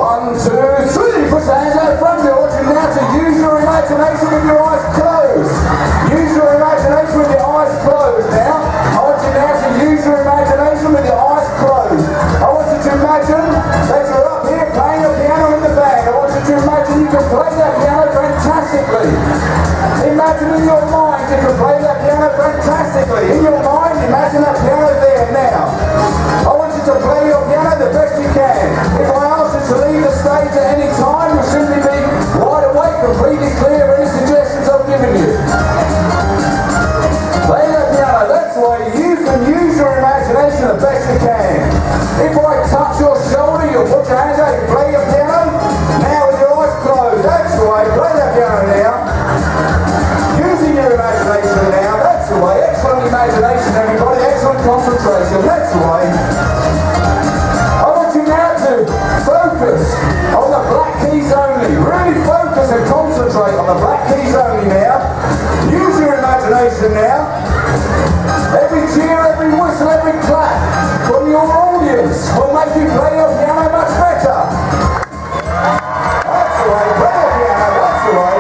1, 2, 3. Push the hands out front. I want you now to use your imagination with your eyes closed. Use your imagination with your eyes closed now. I want you now to use your imagination with your eyes closed. I want you to imagine that you're up here playing the piano in the band. I want you to imagine you can play that piano fantastically. Imagine in your mind you can play that piano fantastically. In your mind, imagine that piano there now. I want you to play your piano the best you can. If I ask you to leave the stage at any time, you'll simply be wide awake, completely clear of any suggestions I've given you. Play that piano, that's the way you can use your imagination the best you can. If I touch your shoulder, you'll put your hands out, you play your piano, now with your eyes closed, that's the way, play that piano now. Using your imagination now, that's the way, excellent imagination everybody, excellent concentration, that's the way. I want you now to focus on the black keys only, really focus and concentrate on the black keys only now. Use your imagination now. Every cheer, every whistle, every clap from your audience will make you play your piano much better. That's the way, play your piano, that's the way.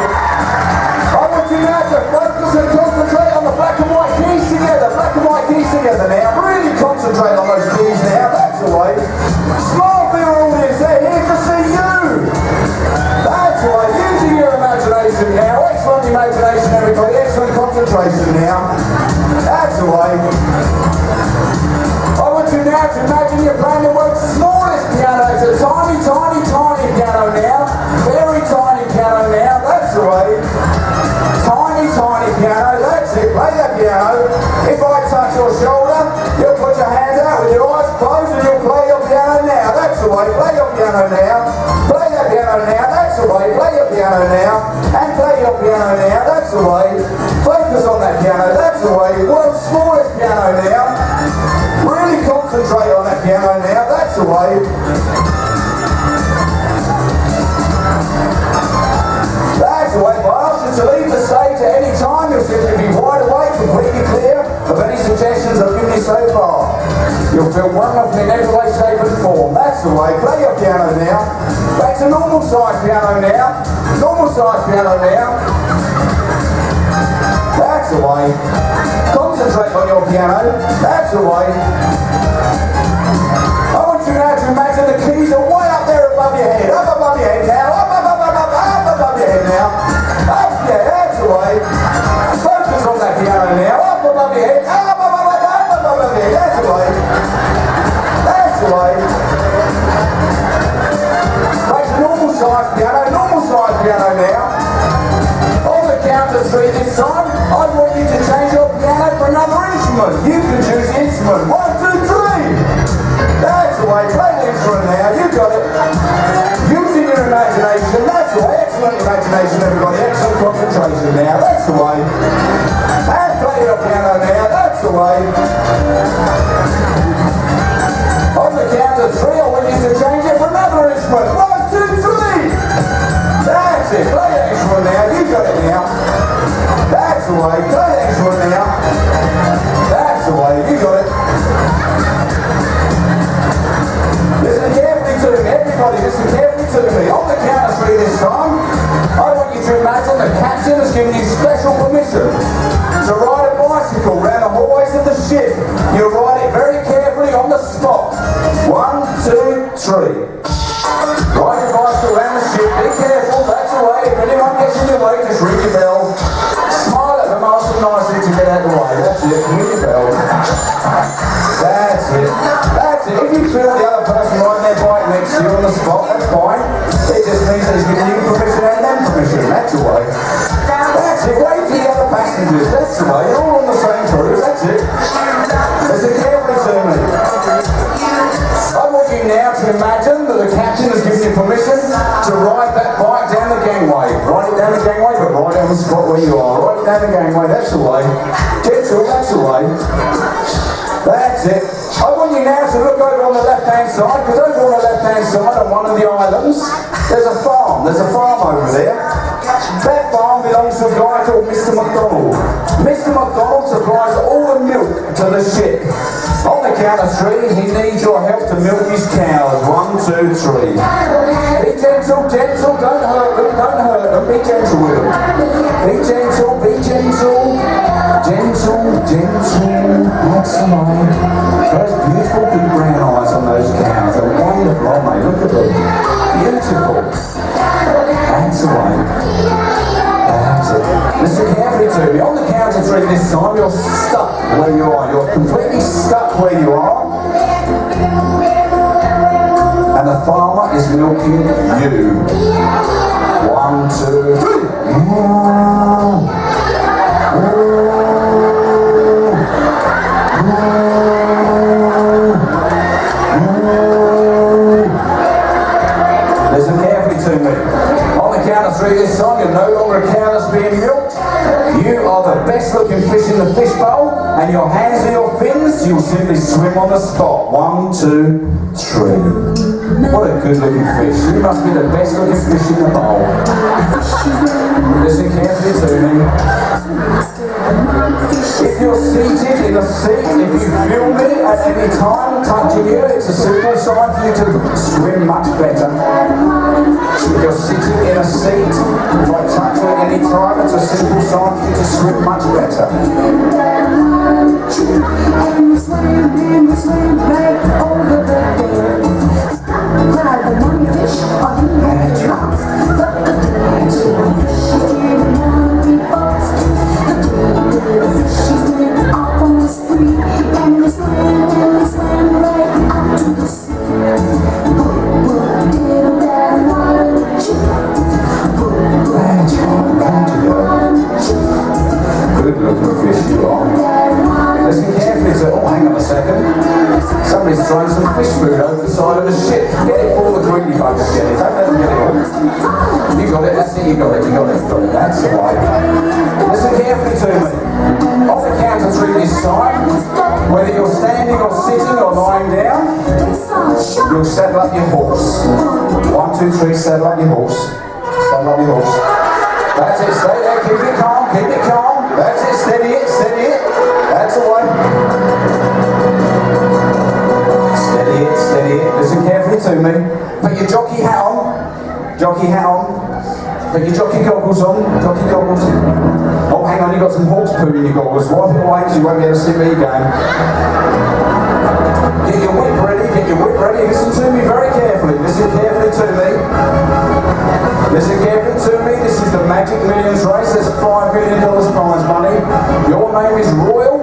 I want you now to focus and concentrate on the black and white keys together, now. Really concentrate on those keys now, that's the way. Smile for your audience, they're here to see you. That's the way, using your imagination now. Excellent imagination everybody, excellent concentration now. That's the way. I want you now to imagine you're playing the world's smallest piano. It's a tiny, tiny, tiny piano now. Very tiny piano now. That's the way. Tiny, tiny piano. That's it. Play that piano. If I touch your shoulder, you'll put your hands out with your eyes closed and you'll play your piano now. That's the way. Play your piano now. Play that piano now. That's the way. Play your piano now. And play your piano now. That's the way. Focus on that piano. That's the way. World's smallest piano now. Really concentrate on that piano now. That's the way. That's the way. If I ask you to leave the stage at any time, you'll simply be wide awake, completely clear of any suggestions I've given you so far. You'll feel wonderful in every way, shape and form. That's the way. Play your piano now. Back to normal size piano now. Normal size piano now. That's the way. Concentrate on your piano. That's the way. I want you now to imagine the keys are way up there above your head. Up above your head now. Up above your head now. Up, yeah, that's the way. Focus on that piano now. Up above your head. Up above your head. That's the way. That's the way. Make a normal size piano now. On the count of 3 this time, I want you to change your piano for another instrument. You can choose the instrument. 1, 2, 3. That's the way. Play the instrument now. You got it. Using your imagination. That's the way. Excellent imagination, everybody. Excellent concentration now. That's the way. And play your piano now. That's the way. On the count of 3, I want you to change it for another instrument. 1, 2, 3. That's it. Play the instrument now. You got it now. That's the way. Play the instrument now. That's the way. You got it. Listen carefully to me. Everybody, listen carefully to me. On the count of 3 this time, I want you to imagine the captain has given you special permission to ride a bicycle around the hallways of the ship. You ride it very carefully on the spot. 1, 2, 3. Ride your bicycle around the ship. Be careful. That's the way. If anyone gets in your way, just ring your bell. Smile at them, ask them nicely to get out of the way. That's it. Ring your bell. That's it. That's it. If you feel the other person riding their bike next to you on the spot, that's fine. It just means that he's giving you permission and them permission. That's the way. That's it. Wait for the other passengers. That's the way. You're all on the same cruise. That's it. Listen carefully to me. I want you now to imagine that the captain has given you permission to ride that bike down the gangway. Ride it down the gangway, but right on the spot where you are. Ride it down the gangway. That's the way. Get to it. That's the way. That's it. I want you now to look over on the left-hand side, because over on the left-hand side on one of the islands, there's a farm. There's a farm over there. That farm belongs to a guy called Mr. McDonald. Mr. McDonald supplies all the milk to the ship. On the the count of 3, he needs your help to milk his cows. 1, 2, 3. Be gentle, gentle, don't hurt them, don't hurt them. Be gentle with them. Be gentle, be gentle. Gentle, gentle. That's the line. Those beautiful big brown eyes on those cows. They're wonderful, aren't they? Look at them. Beautiful. That's the way. That's it. Listen carefully to me. On the count of 3 this time, you're stuck where you are. You're completely stuck where you are. And the farmer is milking you. 1, 2, 3. Listen carefully to me. On the count of 3 this time, you're no longer a cow that's being milked. You are the best looking fish in the fish bowl, and your hands are your fins. You'll simply swim on the spot. 1, 2, 3. What a good looking fish. You must be the best looking fish in the bowl. Listen carefully to me. If you're seated in a seat, if you feel me at any time touching you, it's a simple sign for you to swim much better. If you're sitting in a seat, if I touch you at any time, it's a simple sign for you to swim much better. Good looking fish you are. Listen carefully to, oh hang on a second. Somebody's throwing some fish food over the side of the ship. Get it for the greedy buggers, get it. Don't let them get it all. You got it, that's it, you got it, you got it, you got it. That's the way. Listen carefully to me. Off the count of 3 this time, whether you're standing or sitting or lying down, you'll saddle up your horse. 1, 2, 3, saddle up your horse. Saddle up your horse. That's it, stay there, keep it calm, keep it calm. That's it, steady it, steady it. That's the way. Steady it, steady it. Listen carefully to me. Put your jockey hat on. Jockey hat on. Put your jockey goggles on. Jockey goggles. Oh, hang on, you've got some horse poo in your goggles. Wipe it away because you won't be able to see where you're going. Get your whip ready, get your whip ready. Listen to me very carefully. Listen carefully to me. Listen carefully to me. This is the Magic Millions race. There's $5 million prize money. Your name is Royal.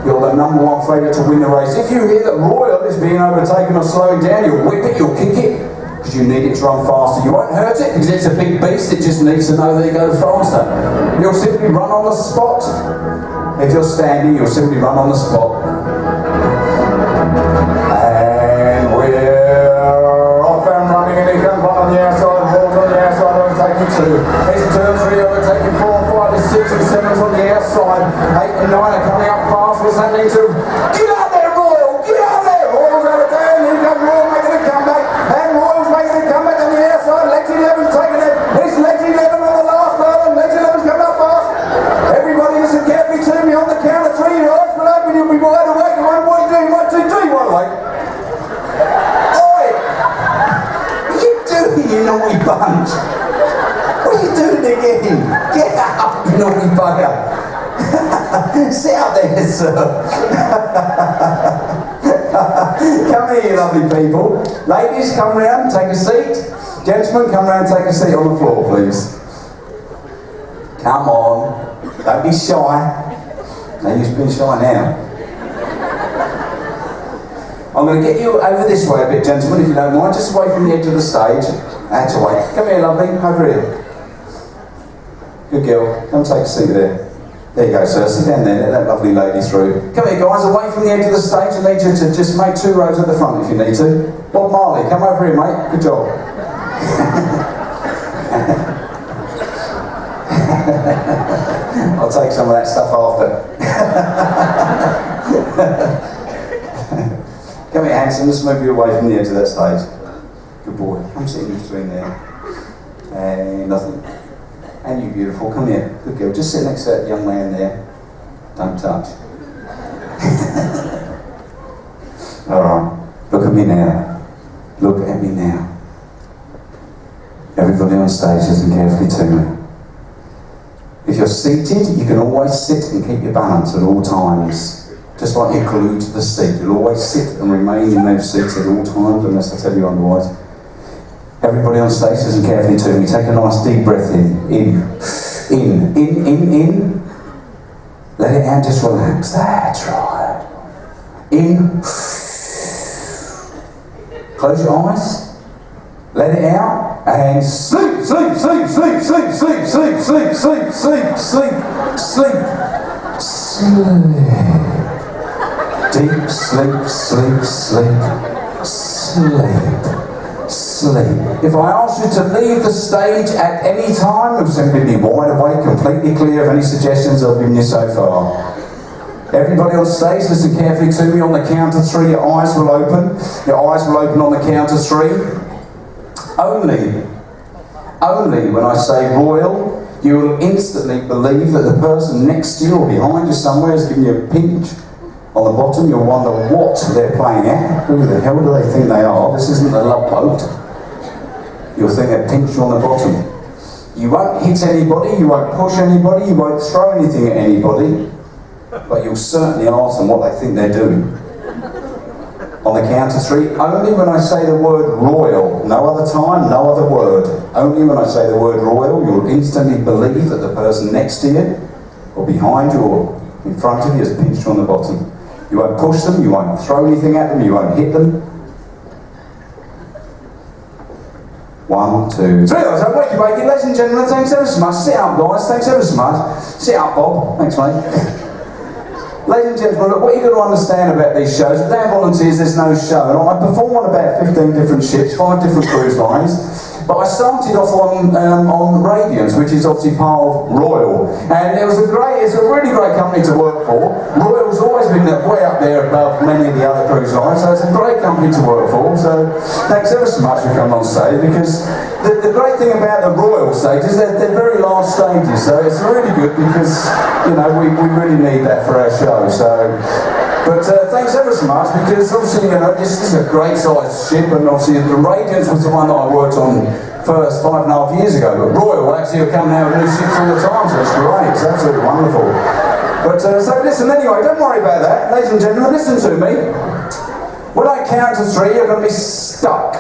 You're the number 1 favourite to win the race. If you hear that Royal is being overtaken or slowing down, you'll whip it, you'll kick it, because you need it to run faster. You won't hurt it, because it's a big beast. It just needs to know that it goes faster. You'll simply run on the spot. If you're standing, you'll simply run on the spot. And we're off and running, and he comes one on the outside, balls on the outside, overtaking 2. He's turn 3, overtaking 4, 5, 6 and 7's on the outside. 8 and 9 are coming up fast. What's happening to him? Get out there, Royal! Get out there! Royal's over there, and here comes Royal making a comeback. And Royal's making a comeback on the outside. Lex 11's taking it. It's Lex 11 on the last line. Lex 11's coming up fast. Everybody listen carefully to me on the count of 3. Your eyes will open. You'll be wide awake. 1, 1, 2, 1, 2, 3, wide awake. Oi! What are you doing, you naughty bunch? What are you doing again? Get up, you naughty bugger. Sit up there, sir. Come here, you lovely people. Ladies, come round, take a seat. Gentlemen, come round, take a seat on the floor, please. Come on. Don't be shy. No use being shy now. I'm going to get you over this way a bit, gentlemen, if you don't mind. Just away from the edge of the stage. That's away. Come here, lovely. Over here. Good girl. Come take a seat there. There you go, sir. Sit down there. Let that lovely lady through. Come here, guys. Away from the edge of the stage. I need you to just make 2 rows at the front if you need to. Bob Marley, come over here, mate. Good job. I'll take some of that stuff after. Come here, handsome. Let's move you away from the edge of that stage. Good boy. Come sit in between there. And nothing. And you beautiful, come here. Good girl, just sit next to that young man there. Don't touch. Alright, look at me now. Look at me now. Everybody on stage, listen carefully to me. If you're seated, you can always sit and keep your balance at all times. Just like you're glued to the seat. You'll always sit and remain in those seats at all times, unless I tell you otherwise. Everybody on stage, listen carefully to me. Take a nice deep breath in. In. Let it out, just relax. That's right. In. Close your eyes. Let it out. And sleep, sleep, sleep, sleep, sleep, sleep, sleep, sleep, sleep, sleep, sleep, sleep, sleep. Deep sleep, sleep, sleep, sleep. Sleep. If I ask you to leave the stage at any time, you'll simply be wide awake, completely clear of any suggestions I've given you so far. Everybody on stage, listen carefully to me. On the count of 3, your eyes will open. Your eyes will open on the count of 3. Only when I say royal, you will instantly believe that the person next to you or behind you somewhere is giving you a pinch on the bottom. You'll wonder what they're playing at. Who the hell do they think they are? This isn't a love boat. You'll think they've pinched you on the bottom. You won't hit anybody, you won't push anybody, you won't throw anything at anybody, but you'll certainly ask them what they think they're doing. On the count of 3, only when I say the word royal, no other time, no other word. Only when I say the word royal, you'll instantly believe that the person next to you, or behind you, or in front of you has pinched you on the bottom. You won't push them, you won't throw anything at them, you won't hit them. 1, 2, 3. Wakey, wakey, ladies and gentlemen, thanks ever so much. Sit up, guys, thanks ever so much. Sit up, Bob. Thanks, mate. Ladies and gentlemen, look, what you've got to understand about these shows, without volunteers, there's no show. And I perform on about 15 different ships, 5 different cruise lines. But I started off on Radiance, which is obviously part of Royal. And it's a really great company to work for. Royal's always been way up there above many of the other cruise lines, so it's a great company to work for. So thanks ever so much for coming on stage, because the great thing about the Royal stages, they're very large stages, so it's really good because, you know, we really need that for our show. So, but thanks ever so much, because obviously, you know, this is a great sized ship, and obviously the Radiance was the one that I worked on first 5.5 years ago, but Royal actually are coming out with new ships all the time, so it's great, it's absolutely wonderful. But so listen, anyway, don't worry about that. Ladies and gentlemen, listen to me. When I count to 3, you're going to be stuck,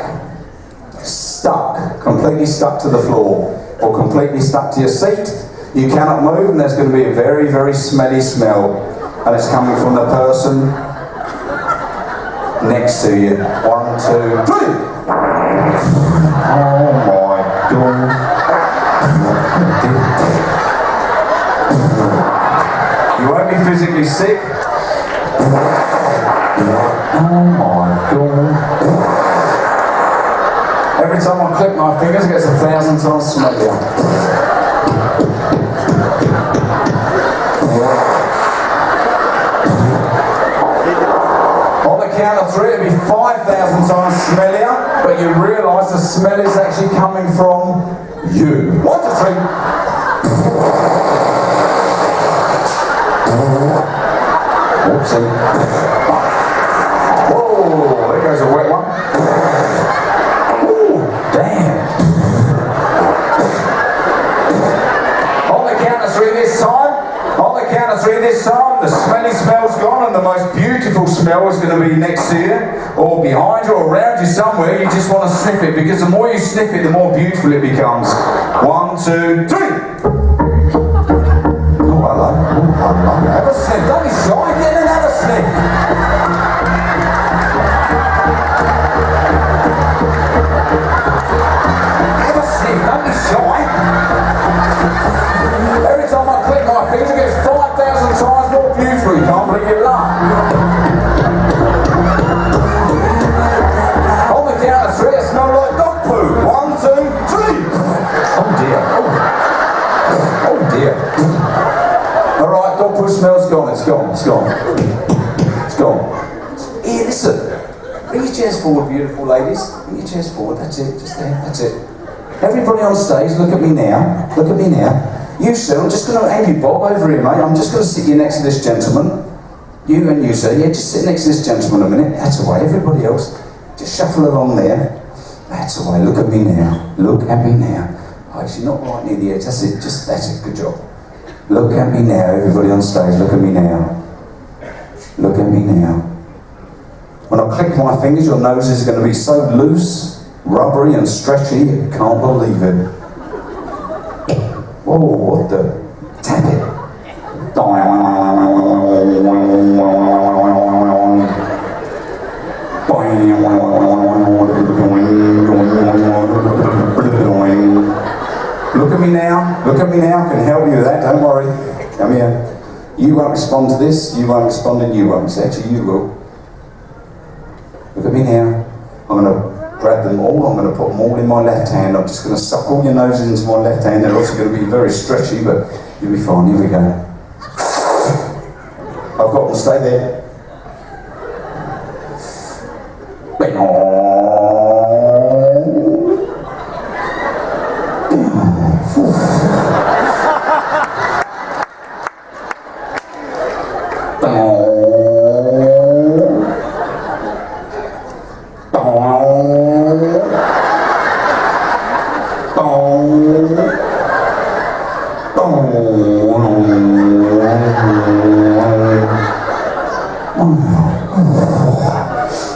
completely stuck to the floor, or completely stuck to your seat. You cannot move, and there's going to be a very, very smelly smell, and it's coming from the person next to you. 1, 2, 3. Oh my God. You won't be physically sick. Oh my God. Every time I click my fingers, it gets 1,000 times smellier. Count of 3, it'll be 5,000 times smellier, but you realise the smell is actually coming from you. 1, 2, 3. Whoopsie. Whoa, there goes a wet one. Ooh, damn. On the count of 3 this time. On the count of 3 this time, the smelly smell's gone, and the most beautiful smell is going to be next to you, or behind you, or around you somewhere. You just want to sniff it, because the more you sniff it, the more beautiful it becomes. 1, 2, 3. Oh, hello. Oh, hello. Have a sniff. Don't be shy. Get in and have a sniff. Have a sniff. Don't be shy. Every time I click my fingers, it gets 5,000 times more beautiful. You can't believe your luck. On the count of 3, it smells like dog poo. 1, 2, 3. Oh dear. Oh dear. Alright, dog poo smell's gone. It's gone. It's gone. It's gone. Here, listen. Bring your chairs forward, beautiful ladies. Bring your chairs forward. That's it. Just there. That's it. Everybody on stage, look at me now. Look at me now. You, sir, I'm just going to hand you Bob over here, mate. I'm just going to sit you next to this gentleman. You and you say, yeah, just sit next to this gentleman a minute. That's all right. Everybody else, just shuffle along there. That's all right. Look at me now. Look at me now. Oh, she's not right near the edge. That's it. That's it. Good job. Look at me now. Everybody on stage, look at me now. Look at me now. When I click my fingers, your nose is going to be so loose, rubbery and stretchy, you can't believe it. Whoa, what the? Tap it. Look at me now. Look at me now. I can help you with that. Don't worry. Come here. You won't respond to this. You won't respond and you won't. Actually, you will. Look at me now. I'm going to grab them all. I'm going to put them all in my left hand. I'm just going to suck all your noses into my left hand. They're also going to be very stretchy, but you'll be fine. Here we go. I've got them. Stay there.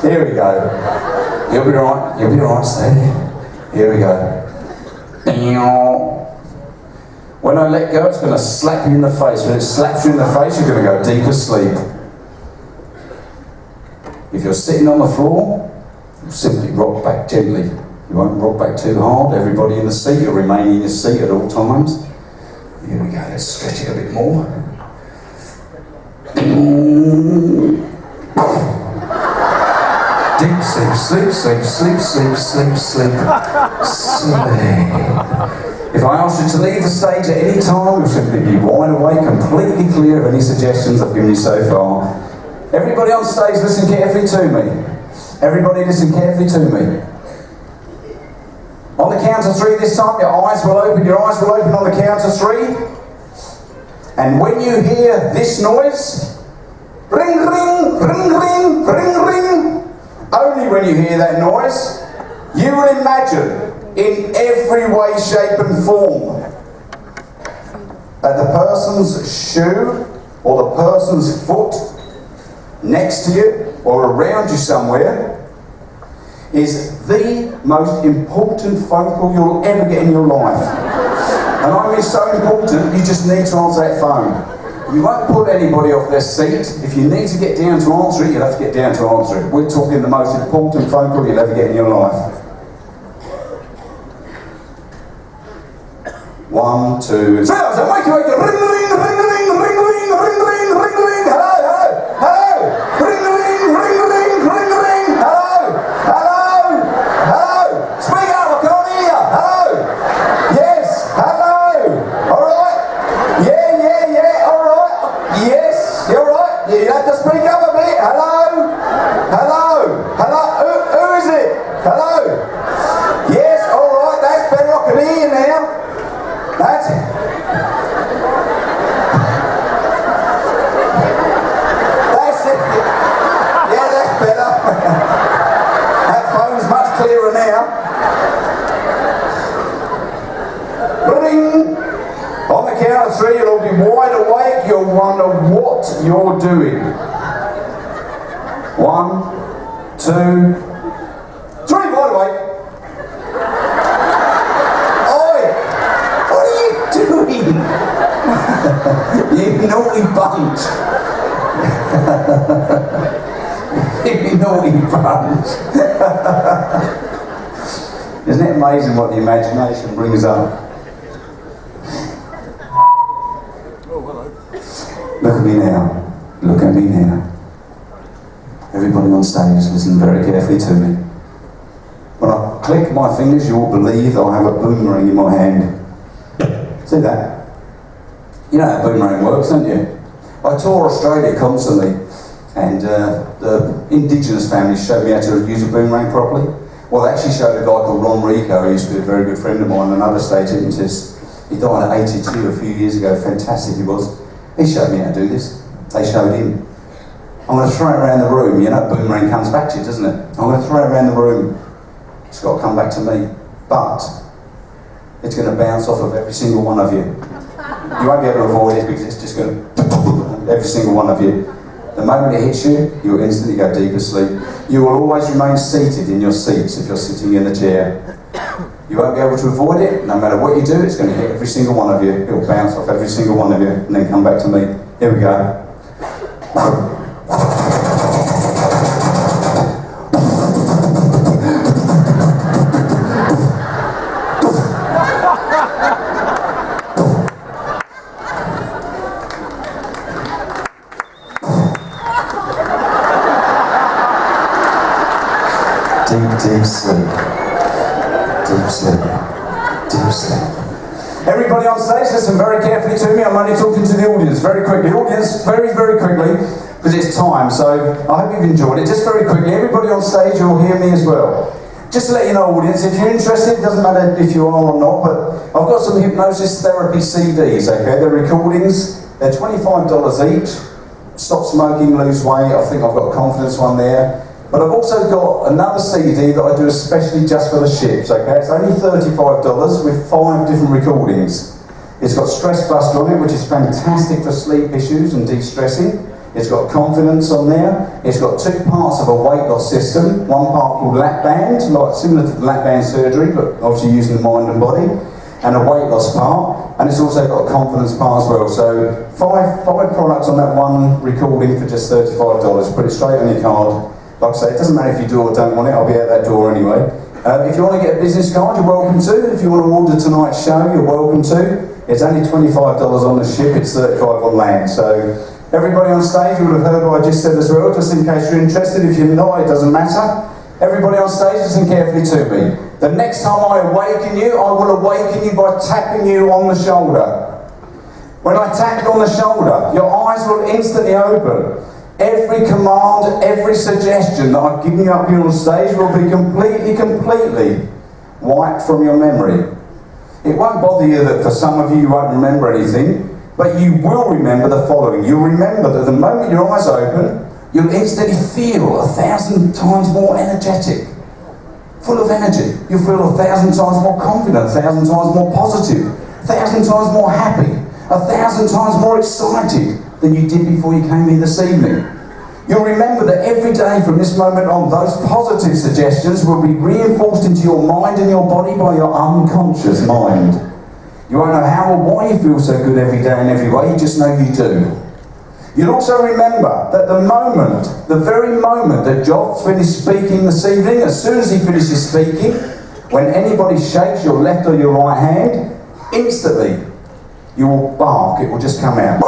Here we go. You'll be right. You'll be right. Stay there. Here we go. When I let go, it's going to slap you in the face. When it slaps you in the face, you're going to go deep asleep. If you're sitting on the floor, you'll simply rock back gently. You won't rock back too hard. Everybody in the seat, you'll remain in your seat at all times. Here we go. Let's stretch it a bit more. Deep sleep, sleep, sleep, sleep, sleep, sleep, sleep, sleep. If I ask you to leave the stage at any time, you'll simply be wide awake, completely clear of any suggestions I've given you so far. Everybody on stage, listen carefully to me. Everybody listen carefully to me. On the count of 3 this time, your eyes will open on the count of 3. And when you hear this noise, ring, ring, ring, ring, ring, ring, only when you hear that noise, you will imagine in every way, shape and form that the person's shoe or the person's foot next to you or around you somewhere is the most important phone call you'll ever get in your life. And I mean so important, you just need to answer that phone. You won't put anybody off their seat. If you need to get down to answer it, you'll have to get down to answer it. We're talking the most important phone call you'll ever get in your life. 1, 2, 3. So wake you, ring, ring, ring, ring, ring, ring, ring, ring, ring, ring, ring. Hello, hello, hello. Ring, ring, ring, ring, ring, ring. Hello, hello, hello. Speak up, I can't hear you. Hello. Yes, hello. All right. Yeah. All right. Yes, you're right. You have to speak up a bit. Hello, hello, hello. Who is it? Hello. Yes, all right. That's better. I can hear you now. That's it. That's it. Yeah, that's better. That phone's much clearer now. Ring. On the count of 3, you'll all be wide awake. You'll wonder what you're doing. 1, 2, 3, wide awake. You naughty bunch. You naughty bunch. Isn't it amazing what the imagination brings up? Look at me now. Look at me now. Everybody on stage, listen very carefully to me. When I click my fingers, you will believe that I have a boomerang in my hand. See that? You know how boomerang works, don't you? I tour Australia constantly, and the indigenous families showed me how to use a boomerang properly. Well, they actually showed a guy called Ron Rico, who used to be a very good friend of mine, another stage hypnotist. He died at 82 a few years ago, fantastic he was. He showed me how to do this. They showed him. I'm going to throw it around the room. You know, boomerang comes back to you, doesn't it? I'm going to throw it around the room. It's got to come back to me. But it's going to bounce off of every single one of you. You won't be able to avoid it because it's just going to every single one of you. The moment it hits you, you'll instantly go deep asleep. You will always remain seated in your seats if you're sitting in the chair. You won't be able to avoid it. No matter what you do, it's going to hit every single one of you. It will bounce off every single one of you and then come back to me. Here we go. Deep sleep. Deep sleep. Deep sleep. Everybody on stage, listen very carefully to me. I'm only talking to the audience very quickly. Audience, very quickly, because it's time. So I hope you've enjoyed it. Just very quickly, everybody on stage, you'll hear me as well. Just to let you know, audience, if you're interested, it doesn't matter if you are or not, but I've got some hypnosis therapy CDs, okay? They're recordings. They're $25 each. Stop smoking, lose weight. I think I've got a confidence one there. But I've also got another CD that I do especially just for the ships, okay? It's only $35 with 5 different recordings. It's got Stress Buster on it, which is fantastic for sleep issues and de-stressing. It's got Confidence on there. It's got 2 parts of a weight loss system. One part called lap band, like similar to the lap band surgery, but obviously using the mind and body, and a weight loss part. And it's also got a confidence part as well. So five products on that one recording for just $35. Put it straight on your card. Like I say, it doesn't matter if you do or don't want it, I'll be out that door anyway. If you want to get a business card, you're welcome to. If you want to order tonight's show, you're welcome to. It's only $25 on the ship, it's $35 on land. So everybody on stage, you would have heard what I just said as well, just in case you're interested. If you're not, it doesn't matter. Everybody on stage, listen carefully to me. The next time I awaken you, I will awaken you by tapping you on the shoulder. When I tap you on the shoulder, your eyes will instantly open. Every command, every suggestion that I've given you up here on stage will be completely wiped from your memory. It won't bother you that for some of you won't remember anything, but you will remember the following. You'll remember that the moment your eyes open, you'll instantly feel 1,000 times more energetic, full of energy. You'll feel 1,000 times more confident, 1,000 times more positive, 1,000 times more happy, 1,000 times more excited than you did before you came in this evening. You'll remember that every day from this moment on, those positive suggestions will be reinforced into your mind and your body by your unconscious mind. You won't know how or why you feel so good every day in every way, you just know you do. You'll also remember that the very moment that Job finished speaking this evening, as soon as he finishes speaking, when anybody shakes your left or your right hand, instantly you will bark, it will just come out.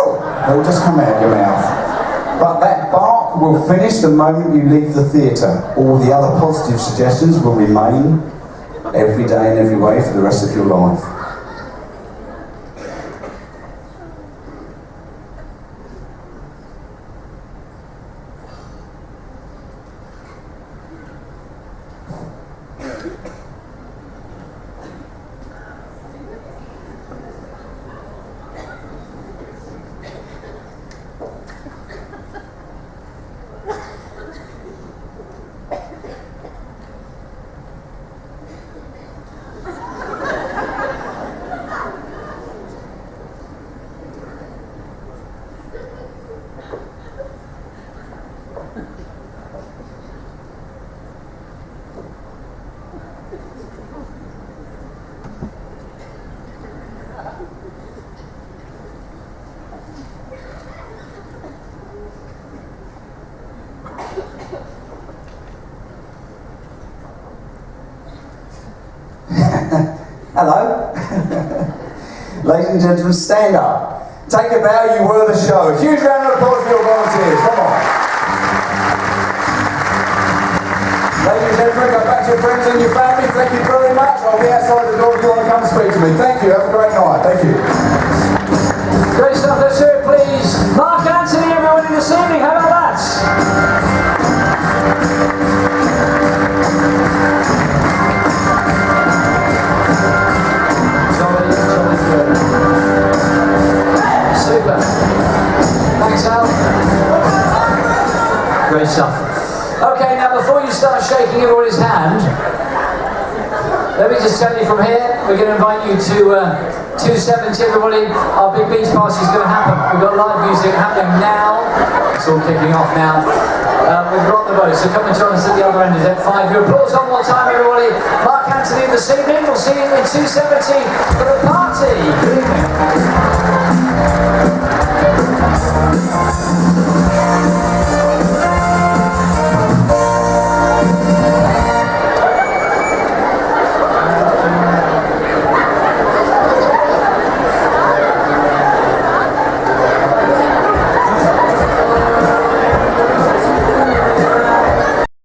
It will just come out of your mouth. But that bark will finish the moment you leave the theatre. All the other positive suggestions will remain every day and every way for the rest of your life. Hello. Ladies and gentlemen, stand up. Take a bow, you were the show. A huge round of applause for your volunteers. Come on. Ladies and gentlemen, go back to your friends and your family. Thank you very much. I'll be outside the door if you want to come and speak to me. Thank you. Have a great night. Thank you. Great stuff. Let's hear it, please. Mark Anthony, everybody, this evening. How about that? Super. Thanks, Al. Great stuff. Okay, now before you start shaking everybody's hand, let me just tell you from here, we're going to invite you to 270, everybody. Our big beach party is going to happen. We've got live music happening now. It's all kicking off now. We've got the boat, so come and join us at the other end. Is that 5? Your applause one more time, everybody. Mark Anthony this evening. We'll see you in 270 for the party.